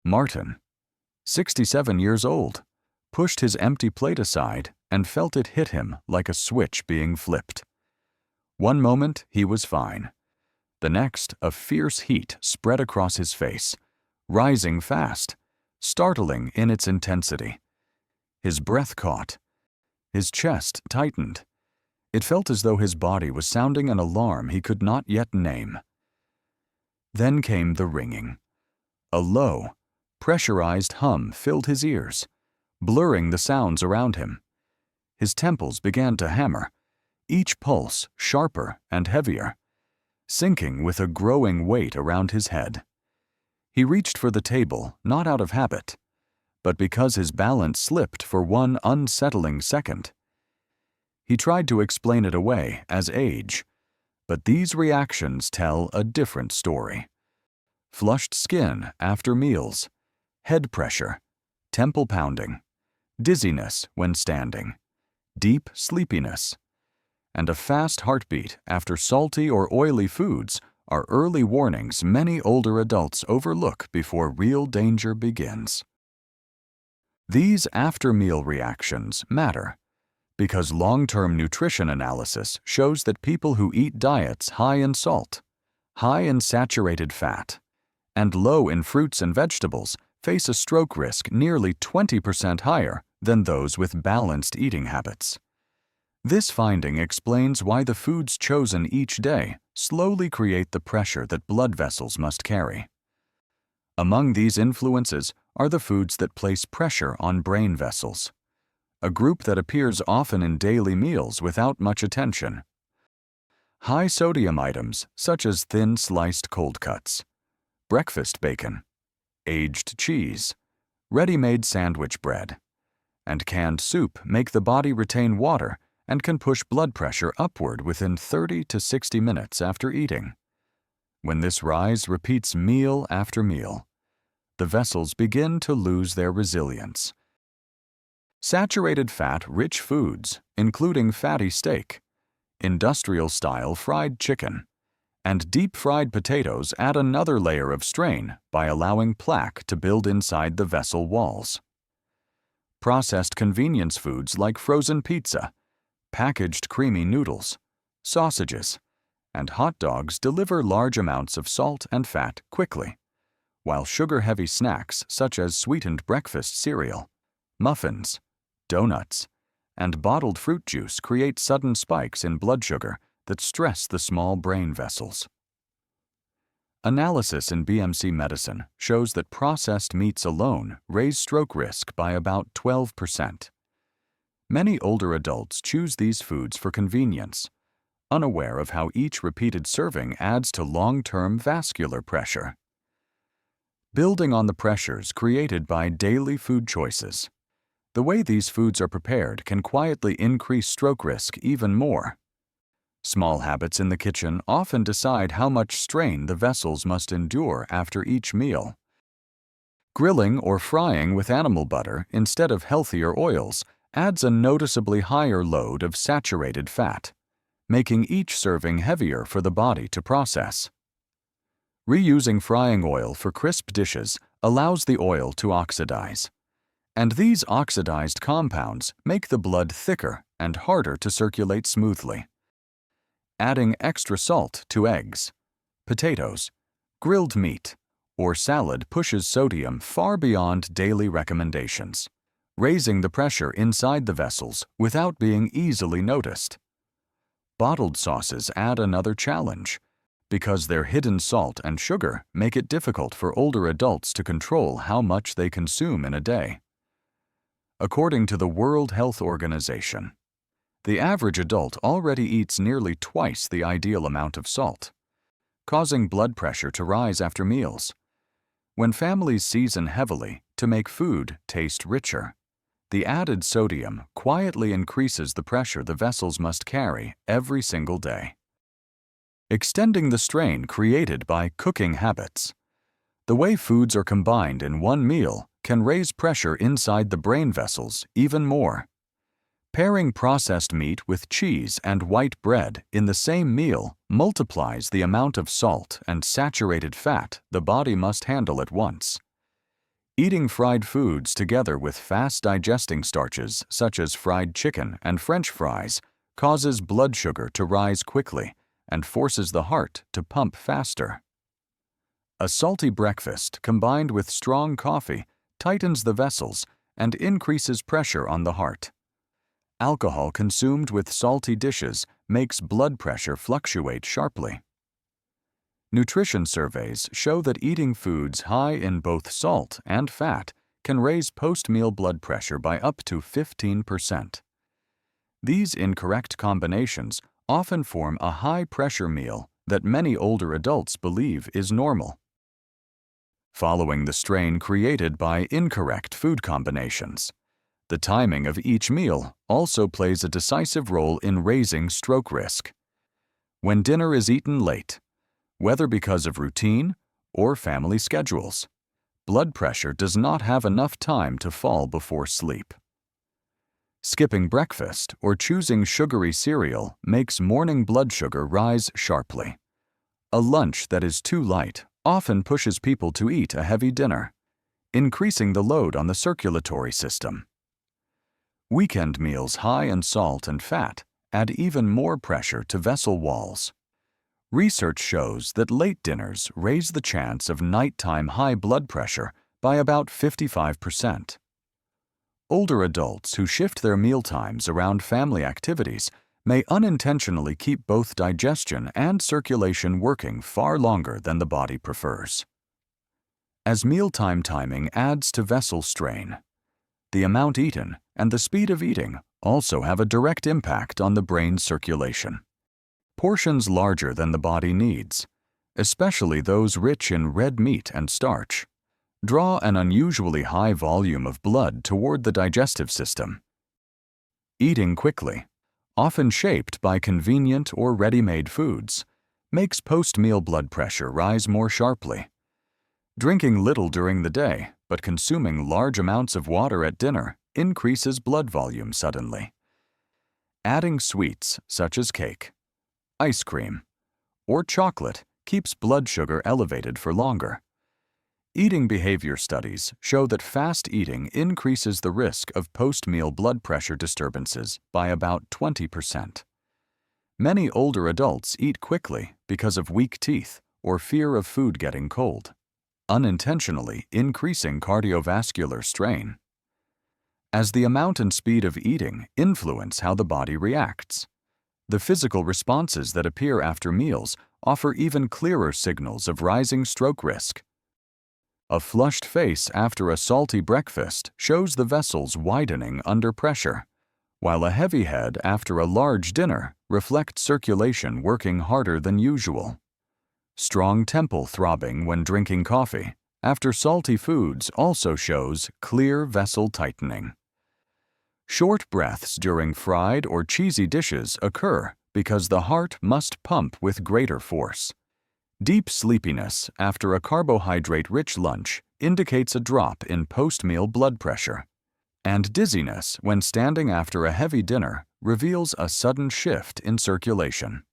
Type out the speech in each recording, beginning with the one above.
Martin, 67 years old, pushed his empty plate aside and felt it hit him like a switch being flipped. One moment he was fine. The next, a fierce heat spread across his face, rising fast, startling in its intensity. His breath caught. His chest tightened. It felt as though his body was sounding an alarm he could not yet name. Then came the ringing. A low, pressurized hum filled his ears, blurring the sounds around him. His temples began to hammer, each pulse sharper and heavier, sinking with a growing weight around his head. He reached for the table, not out of habit, but because his balance slipped for one unsettling second. He tried to explain it away as age, but these reactions tell a different story. Flushed skin after meals, head pressure, temple pounding, dizziness when standing, deep sleepiness, and a fast heartbeat after salty or oily foods are early warnings many older adults overlook before real danger begins. These after-meal reactions matter because long-term nutrition analysis shows that people who eat diets high in salt, high in saturated fat, and low in fruits and vegetables face a stroke risk nearly 20% higher than those with balanced eating habits. This finding explains why the foods chosen each day slowly create the pressure that blood vessels must carry. Among these influences are the foods that place pressure on brain vessels, a group that appears often in daily meals without much attention. High-sodium items such as thin sliced cold cuts, breakfast bacon, aged cheese, ready-made sandwich bread, and canned soup make the body retain water and can push blood pressure upward within 30 to 60 minutes after eating. When this rise repeats meal after meal, the vessels begin to lose their resilience. Saturated fat-rich foods, including fatty steak, industrial-style fried chicken, and deep-fried potatoes add another layer of strain by allowing plaque to build inside the vessel walls. Processed convenience foods like frozen pizza, packaged creamy noodles, sausages, and hot dogs deliver large amounts of salt and fat quickly, while sugar-heavy snacks such as sweetened breakfast cereal, muffins, donuts, and bottled fruit juice create sudden spikes in blood sugar that stress the small brain vessels. Analysis in BMC medicine shows that processed meats alone raise stroke risk by about 12%. Many older adults choose these foods for convenience, unaware of how each repeated serving adds to long-term vascular pressure. Building on the pressures created by daily food choices, the way these foods are prepared can quietly increase stroke risk even more. Small habits in the kitchen often decide how much strain the vessels must endure after each meal. Grilling or frying with animal butter instead of healthier oils adds a noticeably higher load of saturated fat, making each serving heavier for the body to process. Reusing frying oil for crisp dishes allows the oil to oxidize, and these oxidized compounds make the blood thicker and harder to circulate smoothly. Adding extra salt to eggs, potatoes, grilled meat, or salad pushes sodium far beyond daily recommendations, raising the pressure inside the vessels without being easily noticed. Bottled sauces add another challenge, because their hidden salt and sugar make it difficult for older adults to control how much they consume in a day. According to the World Health Organization, the average adult already eats nearly twice the ideal amount of salt, causing blood pressure to rise after meals. When families season heavily to make food taste richer, the added sodium quietly increases the pressure the vessels must carry every single day. Extending the strain created by cooking habits. The way foods are combined in one meal can raise pressure inside the brain vessels even more. Pairing processed meat with cheese and white bread in the same meal multiplies the amount of salt and saturated fat the body must handle at once. Eating fried foods together with fast-digesting starches such as fried chicken and French fries causes blood sugar to rise quickly and forces the heart to pump faster. A salty breakfast combined with strong coffee tightens the vessels and increases pressure on the heart. Alcohol consumed with salty dishes makes blood pressure fluctuate sharply. Nutrition surveys show that eating foods high in both salt and fat can raise post-meal blood pressure by up to 15%. These incorrect combinations often form a high-pressure meal that many older adults believe is normal. Following the strain created by incorrect food combinations, the timing of each meal also plays a decisive role in raising stroke risk. When dinner is eaten late, whether because of routine or family schedules, blood pressure does not have enough time to fall before sleep. Skipping breakfast or choosing sugary cereal makes morning blood sugar rise sharply. A lunch that is too light often pushes people to eat a heavy dinner, increasing the load on the circulatory system. Weekend meals high in salt and fat add even more pressure to vessel walls. Research shows that late dinners raise the chance of nighttime high blood pressure by about 55%. Older adults who shift their mealtimes around family activities may unintentionally keep both digestion and circulation working far longer than the body prefers. As mealtime timing adds to vessel strain, the amount eaten and the speed of eating also have a direct impact on the brain's circulation. Portions larger than the body needs, especially those rich in red meat and starch, draw an unusually high volume of blood toward the digestive system. Eating quickly, often shaped by convenient or ready-made foods, makes post-meal blood pressure rise more sharply. Drinking little during the day, but consuming large amounts of water at dinner increases blood volume suddenly. Adding sweets such as cake, ice cream, or chocolate keeps blood sugar elevated for longer. Eating behavior studies show that fast eating increases the risk of post-meal blood pressure disturbances by about 20%. Many older adults eat quickly because of weak teeth or fear of food getting cold, unintentionally increasing cardiovascular strain. As the amount and speed of eating influence how the body reacts, the physical responses that appear after meals offer even clearer signals of rising stroke risk. A flushed face after a salty breakfast shows the vessels widening under pressure, while a heavy head after a large dinner reflects circulation working harder than usual. Strong temple throbbing when drinking coffee after salty foods also shows clear vessel tightening. Short breaths during fried or cheesy dishes occur because the heart must pump with greater force. Deep sleepiness after a carbohydrate-rich lunch indicates a drop in post-meal blood pressure. And dizziness when standing after a heavy dinner reveals a sudden shift in circulation.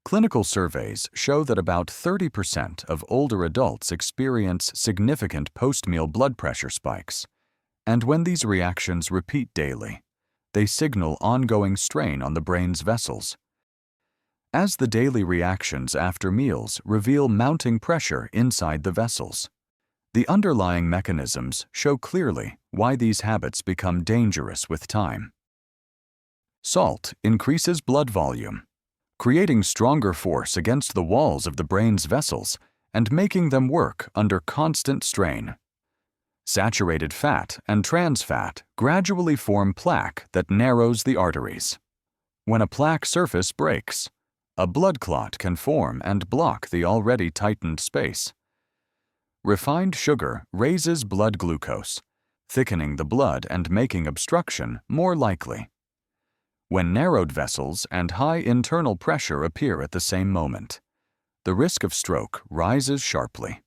Clinical surveys show that about 30% of older adults experience significant post-meal blood pressure spikes. And when these reactions repeat daily, they signal ongoing strain on the brain's vessels. As the daily reactions after meals reveal mounting pressure inside the vessels, the underlying mechanisms show clearly why these habits become dangerous with time. Salt increases blood volume, creating stronger force against the walls of the brain's vessels and making them work under constant strain. Saturated fat and trans fat gradually form plaque that narrows the arteries. When a plaque surface breaks, a blood clot can form and block the already tightened space. Refined sugar raises blood glucose, thickening the blood and making obstruction more likely. When narrowed vessels and high internal pressure appear at the same moment, the risk of stroke rises sharply.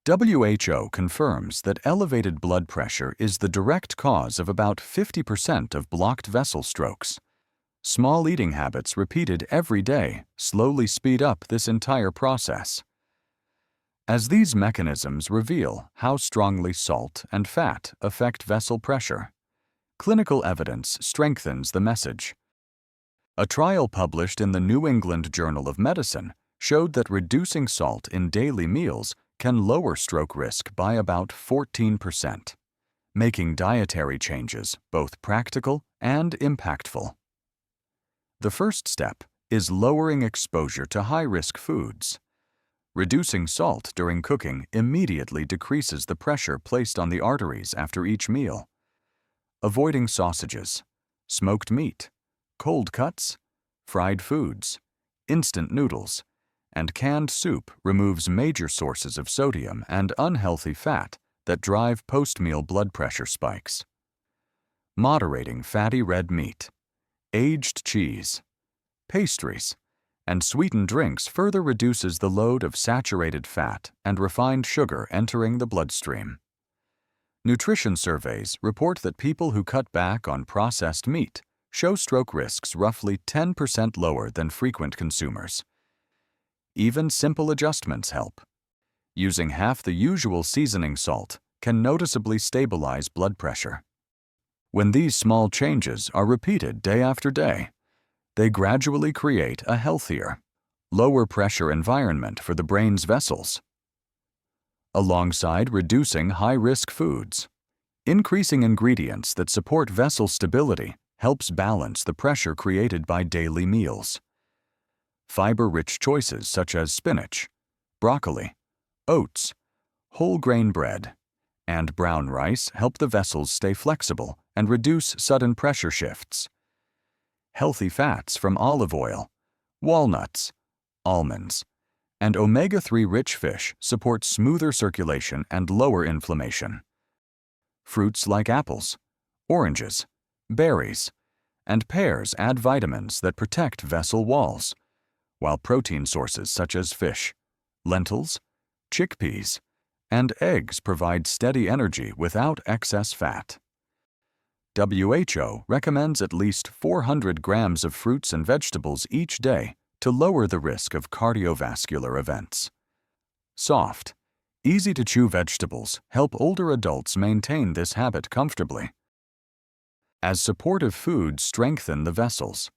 WHO confirms that elevated blood pressure is the direct cause of about 50% of blocked vessel strokes. Small eating habits repeated every day slowly speed up this entire process. as these mechanisms reveal how strongly salt and fat affect vessel pressure. Clinical evidence strengthens the message. A trial published in the New England Journal of Medicine showed that reducing salt in daily meals can lower stroke risk by about 14%, making dietary changes both practical and impactful. The first step is lowering exposure to high-risk foods. Reducing salt during cooking immediately decreases the pressure placed on the arteries after each meal. Avoiding sausages, smoked meat, cold cuts, fried foods, instant noodles, and canned soup removes major sources of sodium and unhealthy fat that drive post-meal blood pressure spikes. Moderating fatty red meat, aged cheese, pastries, and sweetened drinks further reduces the load of saturated fat and refined sugar entering the bloodstream. Nutrition surveys report that people who cut back on processed meat show stroke risks roughly 10% lower than frequent consumers. Even simple adjustments help. Using half the usual seasoning salt can noticeably stabilize blood pressure. When these small changes are repeated day after day, they gradually create a healthier, lower pressure environment for the brain's vessels. Alongside reducing high-risk foods, increasing ingredients that support vessel stability helps balance the pressure created by daily meals. Fiber-rich choices such as spinach, broccoli, oats, whole grain bread, and brown rice help the vessels stay flexible and reduce sudden pressure shifts. Healthy fats from olive oil, walnuts, almonds, and omega-3 rich fish support smoother circulation and lower inflammation. Fruits like apples, oranges, berries, and pears add vitamins that protect vessel walls, while protein sources such as fish, lentils, chickpeas, and eggs provide steady energy without excess fat. WHO recommends at least 400 grams of fruits and vegetables each day to lower the risk of cardiovascular events. Soft, easy-to-chew vegetables help older adults maintain this habit comfortably. As supportive foods strengthen the vessels,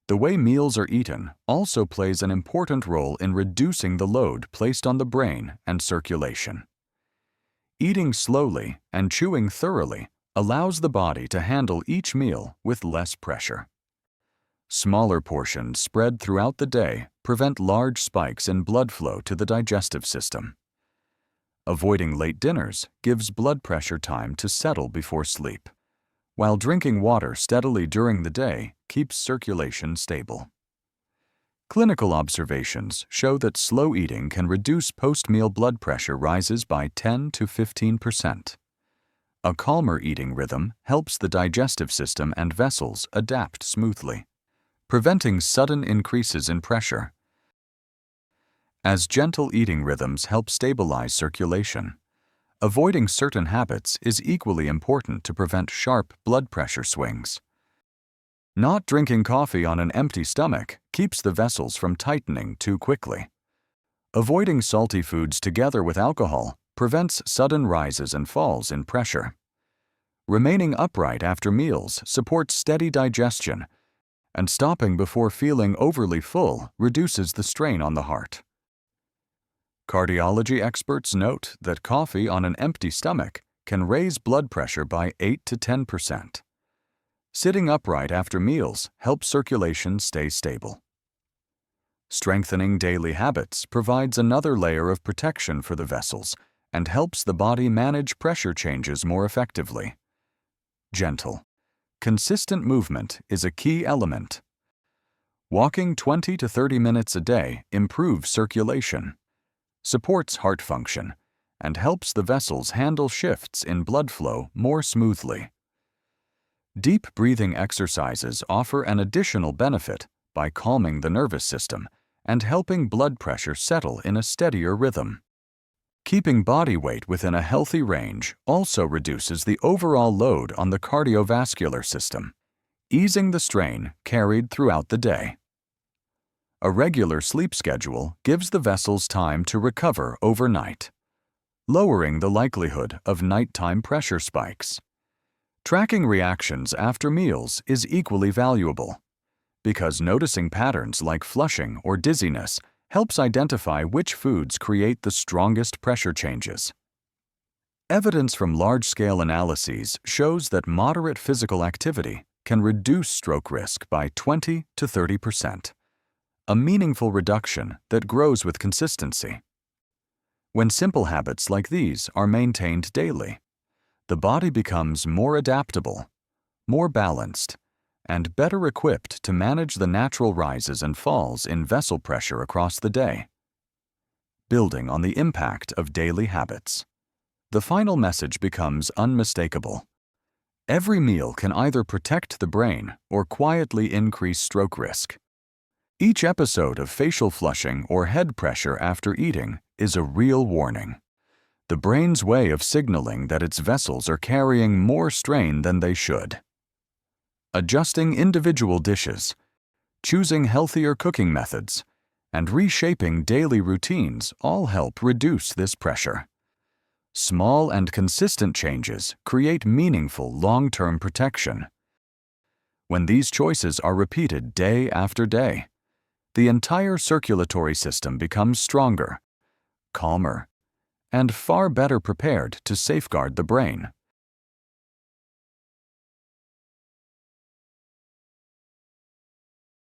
the way meals are eaten also plays an important role in reducing the load placed on the brain and circulation. Eating slowly and chewing thoroughly allows the body to handle each meal with less pressure. Smaller portions spread throughout the day prevent large spikes in blood flow to the digestive system. Avoiding late dinners gives blood pressure time to settle before sleep, while drinking water steadily during the day keeps circulation stable. Clinical observations show that slow eating can reduce post-meal blood pressure rises by 10 to 15%. A calmer eating rhythm helps the digestive system and vessels adapt smoothly, preventing sudden increases in pressure. As gentle eating rhythms help stabilize circulation, avoiding certain habits is equally important to prevent sharp blood pressure swings. Not drinking coffee on an empty stomach keeps the vessels from tightening too quickly. Avoiding salty foods together with alcohol prevents sudden rises and falls in pressure. Remaining upright after meals supports steady digestion, and stopping before feeling overly full reduces the strain on the heart. Cardiology experts note that coffee on an empty stomach can raise blood pressure by 8 to 10%. Sitting upright after meals helps circulation stay stable. Strengthening daily habits provides another layer of protection for the vessels and helps the body manage pressure changes more effectively. Gentle, consistent movement is a key element. Walking 20 to 30 minutes a day improves circulation, supports heart function, and helps the vessels handle shifts in blood flow more smoothly. Deep breathing exercises offer an additional benefit by calming the nervous system and helping blood pressure settle in a steadier rhythm. Keeping body weight within a healthy range also reduces the overall load on the cardiovascular system, easing the strain carried throughout the day. A regular sleep schedule gives the vessels time to recover overnight, lowering the likelihood of nighttime pressure spikes. Tracking reactions after meals is equally valuable, because noticing patterns like flushing or dizziness helps identify which foods create the strongest pressure changes. Evidence from large-scale analyses shows that moderate physical activity can reduce stroke risk by 20 to 30%, a meaningful reduction that grows with consistency. When simple habits like these are maintained daily, the body becomes more adaptable, more balanced, and better equipped to manage the natural rises and falls in vessel pressure across the day. Building on the impact of daily habits, the final message becomes unmistakable. Every meal can either protect the brain or quietly increase stroke risk. Each episode of facial flushing or head pressure after eating is a real warning. The brain's way of signaling that its vessels are carrying more strain than they should. Adjusting individual dishes, choosing healthier cooking methods, and reshaping daily routines all help reduce this pressure. Small and consistent changes create meaningful long-term protection. When these choices are repeated day after day, the entire circulatory system becomes stronger, calmer, and far better prepared to safeguard the brain.